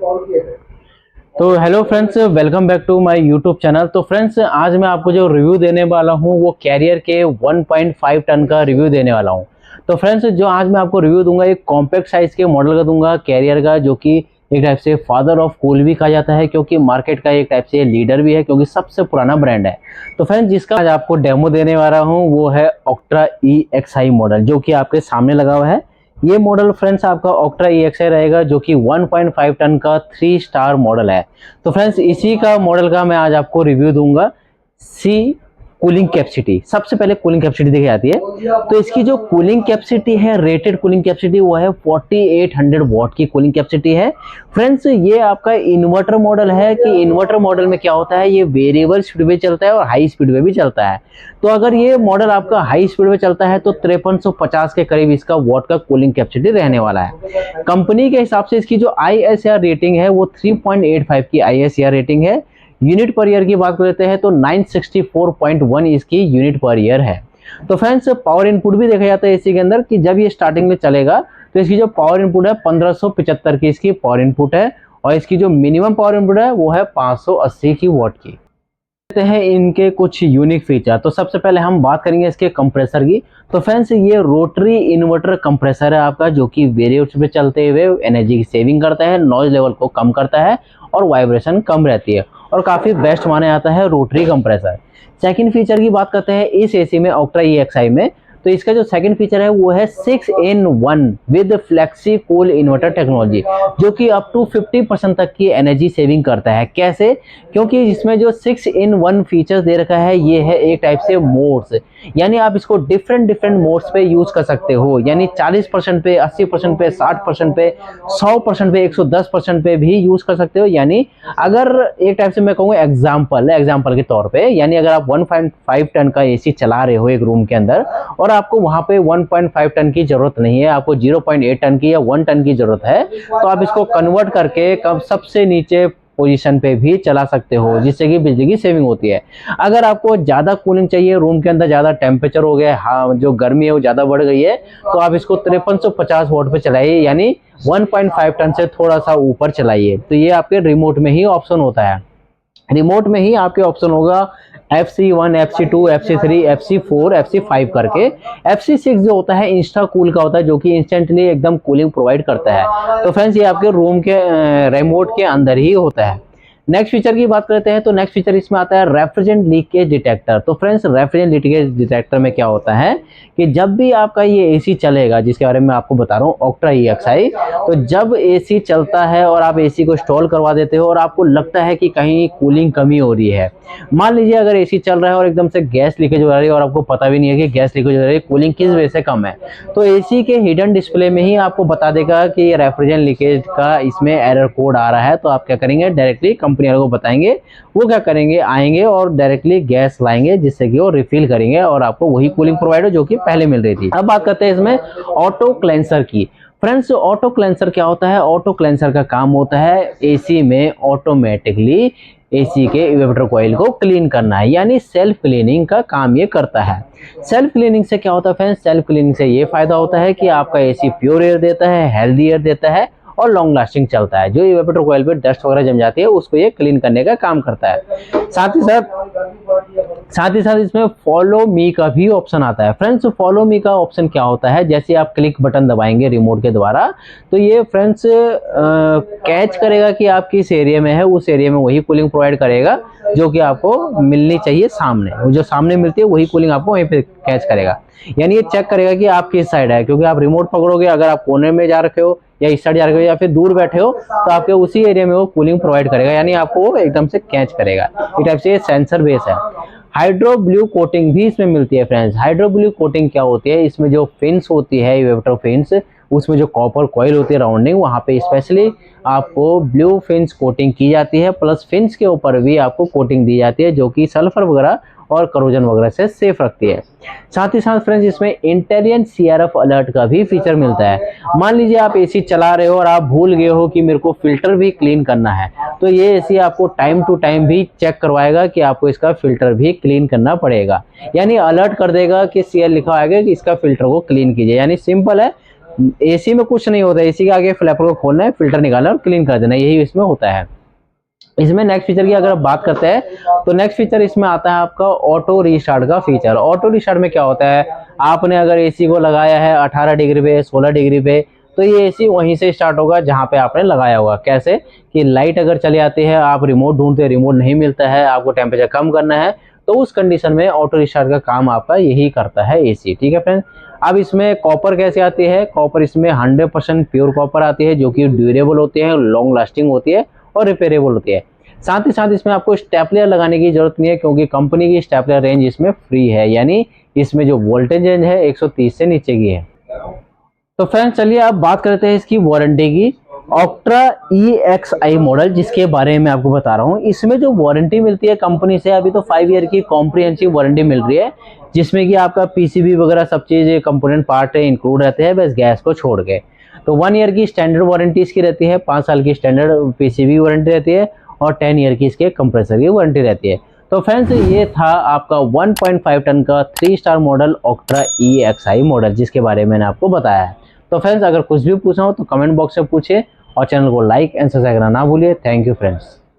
तो hello friends, welcome back to my YouTube channel. तो friends, आज मैं आपको जो रिव्यू देने वाला हूं वो कैरियर के 1.5 टन का रिव्यू देने वाला हूं। तो फ्रेंड्स, जो आज मैं आपको रिव्यू दूंगा एक कॉम्पैक्ट साइज के मॉडल का दूंगा कैरियर का, जो कि एक टाइप से फादर ऑफ कूल भी कहा जाता है, क्योंकि मार्केट का एक टाइप से लीडर भी है, क्योंकि सबसे पुराना ब्रांड है। तो फ्रेंड्स, जिसका आज आपको डेमो देने वाला हूँ वो है ऑक्ट्रा EXI मॉडल, जो कि आपके सामने लगा हुआ है। ये मॉडल फ्रेंड्स आपका ऑक्ट्रा EXI रहेगा, जो कि 1.5 टन का 3 स्टार मॉडल है। तो फ्रेंड्स, इसी का मॉडल का मैं आज आपको रिव्यू दूंगा। सी कूलिंग कैपेसिटी, सबसे पहले कूलिंग कैपेसिटी देखी जाती है। तो इसकी जो कूलिंग कैपेसिटी है, रेटेड कूलिंग कैपेसिटी, वो है 4800 वॉट की कूलिंग कैपेसिटी है। फ्रेंड्स, ये आपका इन्वर्टर मॉडल है कि इन्वर्टर मॉडल में क्या होता है, ये वेरिएबल स्पीड पे चलता है और हाई स्पीड पे भी चलता है। तो अगर ये मॉडल आपका हाई स्पीड पे चलता है तो 5350 के करीब इसका वॉट का कूलिंग कैपेसिटी रहने वाला है। कंपनी के हिसाब से इसकी जो ISR रेटिंग है वो 3.85 की ISR रेटिंग है। यूनिट पर ईयर की बात करते हैं तो 964.1 इसकी यूनिट पर ईयर है। तो फ्रेंड्स, पावर इनपुट भी देखा जाता है इसी के अंदर कि जब ये स्टार्टिंग में चलेगा तो इसकी जो पावर इनपुट है 1575 की इसकी पावर इनपुट है, और इसकी जो मिनिमम पावर इनपुट है वो है 580 की वॉट की। कहते हैं इनके कुछ यूनिक फीचर। तो सबसे पहले हम बात करेंगे इसके कंप्रेसर की। तो फ्रेंड्स, ये रोटरी इन्वर्टर कंप्रेसर है आपका, जो कि वेरिएबल्स पे चलते हुए एनर्जी की सेविंग करता है, नॉइज लेवल को कम करता है और वाइब्रेशन कम रहती है, और काफी बेस्ट माना जाता है रोटरी कंप्रेसर। सेकंड फीचर की बात करते हैं इस एसी में, ऑक्ट्रा EXI में। तो इसका जो सेकंड फीचर है वो है 6-in-1 with flexi cool inverter technology, जो कि अप टू 50% तक की एनर्जी सेविंग करता है। कैसे? क्योंकि इसमें जो 6-in-1 फीचर्स दे रखा है ये है एक टाइप से मोड्स, यानी आप इसको डिफरेंट मोड्स पे यूज कर सकते हो, यानी 40% पे, 80% पे, 60% पे, 100% पे, 110% पे भी यूज कर सकते हो। यानी अगर एक टाइप से मैं कहूँ एग्जाम्पल के तौर पे, यानी अगर आप 1.5 टन का एसी चला रहे हो एक रूम के अंदर और आपको वहां पे 1.5 टन की जरूरत नहीं है, आपको 0.8 टन की या 1 टन की जरूरत है, तो आप इसको कन्वर्ट करके कब सबसे नीचे पोजीशन पे भी चला सकते हो, जिससे कि बिजली की सेविंग होती है। अगर आपको ज्यादा कूलिंग चाहिए, रूम के अंदर ज्यादा टेम्परेचर हो गया, हाँ जो गर्मी है वो ज्यादा बढ़ गई है, तो आप इसको 5350 वोट पे चलाइए, यानी 1.5 टन से थोड़ा सा ऊपर चलाइए। तो ये आपके रिमोट में ही ऑप्शन होता है। रिमोट में ही आपके ऑप्शन होगा FC1, FC2, FC3, FC4, FC5 करके। FC6 जो होता है इंस्टा कूल का होता है, जो कि इंस्टेंटली एकदम कूलिंग प्रोवाइड करता है। तो फ्रेंड्स, ये आपके रूम के रिमोट के अंदर ही होता है। नेक्स्ट फीचर की बात करते हैं तो नेक्स्ट फीचर इसमें आता है रेफ्रिजरेंट लीकेज डिटेक्टर। तो फ्रेंड्स, रेफ्रिजरेंट लीकेज डिटेक्टर में क्या होता है कि जब भी आपका ये एसी चलेगा, जिसके बारे में मैं आपको बता रहा हूँ ऑक्ट्रा EXI, तो जब एसी चलता है और आप एसी को इंस्टॉल करवा देते हो और आपको लगता है कि कहीं कूलिंग कमी हो रही है, मान लीजिए अगर एसी चल रहा है और एकदम से गैस लीकेज हो रही है और आपको पता भी नहीं है कि गैस लीकेज हो रही है, कूलिंग किस वजह से कम है, तो एसी के हिडन डिस्प्ले में ही आपको बता देगा कि ये रेफ्रिजरेंट लीकेज का इसमें एरर कोड आ रहा है। तो आप क्या करेंगे, डायरेक्टली कंपनी वालों को बताएंगे, वो क्या करेंगे, आएंगे और डायरेक्टली गैस लाएंगे, जिससे कि वो रिफिल करेंगे और आपको वही कूलिंग प्रोवाइड हो जो कि पहले मिल रही थी। अब बात करते हैं इसमें ऑटो क्लेंसर की। फ्रेंड्स, ऑटो क्लेंसर क्या होता है? ऑटो क्लेंसर का काम होता है एसी में ऑटोमेटिकली एसी के इवेपोरेटर कॉइल को क्लीन करना है, यानी सेल्फ क्लीनिंग का काम ये करता है। सेल्फ क्लीनिंग से क्या होता है फ्रेंड्स? सेल्फ क्लीनिंग से ये फायदा होता है कि आपका एसी प्योर एयर देता है, हेल्दी एयर देता है और लॉन्ग लास्टिंग चलता है। जो इवेपोरेटर कॉइल पे डस्ट वगैरह जम जाती है उसको ये क्लीन करने का काम करता है। साथ ही साथ इसमें फॉलो मी का भी ऑप्शन आता है। फ्रेंड्स, फॉलो मी का ऑप्शन क्या होता है? जैसे आप क्लिक बटन दबाएंगे रिमोट के द्वारा, तो ये फ्रेंड्स कैच करेगा कि आप किस एरिया में है, उस एरिया में वही कूलिंग प्रोवाइड करेगा जो कि आपको मिलनी चाहिए सामने। जो सामने मिलती है वही कूलिंग आपको वहीं पे कैच करेगा। यानी ये चेक करेगा कि आप किस साइड है, क्योंकि आप रिमोट पकड़ोगे, अगर आप कोने में जा रखे हो या इस साइड जा रखे हो या फिर दूर बैठे हो, तो आपके उसी एरिया में वो कूलिंग प्रोवाइड करेगा, यानी आपको एकदम से कैच करेगा। इस टाइप से ये सेंसर बेस है। हाइड्रो ब्लू कोटिंग भी इसमें मिलती है फ्रेंड्स। हाइड्रो ब्लू कोटिंग क्या होती है? इसमें जो फिन्स होती है, इवेपोरेटर फिन्स, उसमें जो कॉपर कॉइल होती है राउंडिंग, वहां पे स्पेशली आपको ब्लू फिन्स कोटिंग की जाती है, प्लस फिन्स के ऊपर भी आपको कोटिंग दी जाती है, जो कि सल्फर वगैरह और करोजन वगैरह से सेफ रखती है। साथ ही साथ फ्रेंड्स, इसमें इंटेलिजेंट CRF अलर्ट का भी फीचर मिलता है। मान लीजिए आप एसी चला रहे हो और आप भूल गए हो कि मेरे को फिल्टर भी क्लीन करना है, तो ये एसी आपको टाइम टू टाइम भी चेक करवाएगा कि आपको इसका फिल्टर भी क्लीन करना पड़ेगा, यानी अलर्ट कर देगा कि CL लिखा आएगा कि इसका फिल्टर को क्लीन कीजिए। यानी सिंपल है, एसी में कुछ नहीं होता है, एसी के आगे फ्लैपर को खोलना है, फिल्टर निकालना है और क्लीन कर देना, यही इसमें होता है। इसमें नेक्स्ट फीचर की अगर बात करते हैं तो नेक्स्ट फीचर इसमें आता है आपका ऑटो रीस्टार्ट का फीचर। ऑटो रीस्टार्ट में क्या होता है, आपने अगर एसी को लगाया है 18 डिग्री पे, 16 डिग्री पे, तो ये एसी वहीं से स्टार्ट होगा जहां पे आपने लगाया होगा। कैसे कि लाइट अगर चली आती है, आप रिमोट ढूंढते हैं, रिमोट नहीं मिलता है, आपको टेम्परेचर कम करना है, तो उस कंडीशन में ऑटो रिस्टार्ट का काम आपका यही करता है एसी। ठीक है फ्रेंड्स। अब इसमें कॉपर कैसे आती है, कॉपर इसमें 100% प्योर कॉपर आती है, जो कि ड्यूरेबल होती है, लॉन्ग लास्टिंग होती है और रिपेयरेबल होती है। साथ ही साथ इसमें आपको स्टेपलर लगाने की जरूरत नहीं है, क्योंकि कंपनी की स्टेपलर रेंज इसमें फ्री है, यानी इसमें जो वोल्टेज रेंज है 130 से नीचे की है। तो फ्रेंड्स चलिए अब बात करते हैं इसकी वारंटी की। ऑक्ट्रा EXI मॉडल जिसके बारे में आपको बता रहा हूँ, इसमें जो वारंटी मिलती है कंपनी से, अभी तो 5 ईयर की कॉम्प्रिहेंसिव वारंटी मिल रही है, जिसमें कि आपका PCB वगैरह सब चीज कंपोनेंट पार्ट इंक्लूड रहते हैं, बस गैस को छोड़ के। तो 1 ईयर की स्टैंडर्ड वारंटी इसकी रहती है, 5 साल की स्टैंडर्ड PCB वारंटी रहती है और 10 ईयर की इसके कंप्रेसर की वारंटी रहती है। तो फ्रेंड्स ये था आपका 1.5 टन का 3 स्टार मॉडल ऑक्ट्रा EXI मॉडल, जिसके बारे में मैंने आपको बताया है। तो फ्रेंड्स अगर कुछ भी पूछना हो तो कमेंट बॉक्स में पूछिए और चैनल को लाइक एंड सब्सक्राइब करना ना भूलिए। Thank you friends.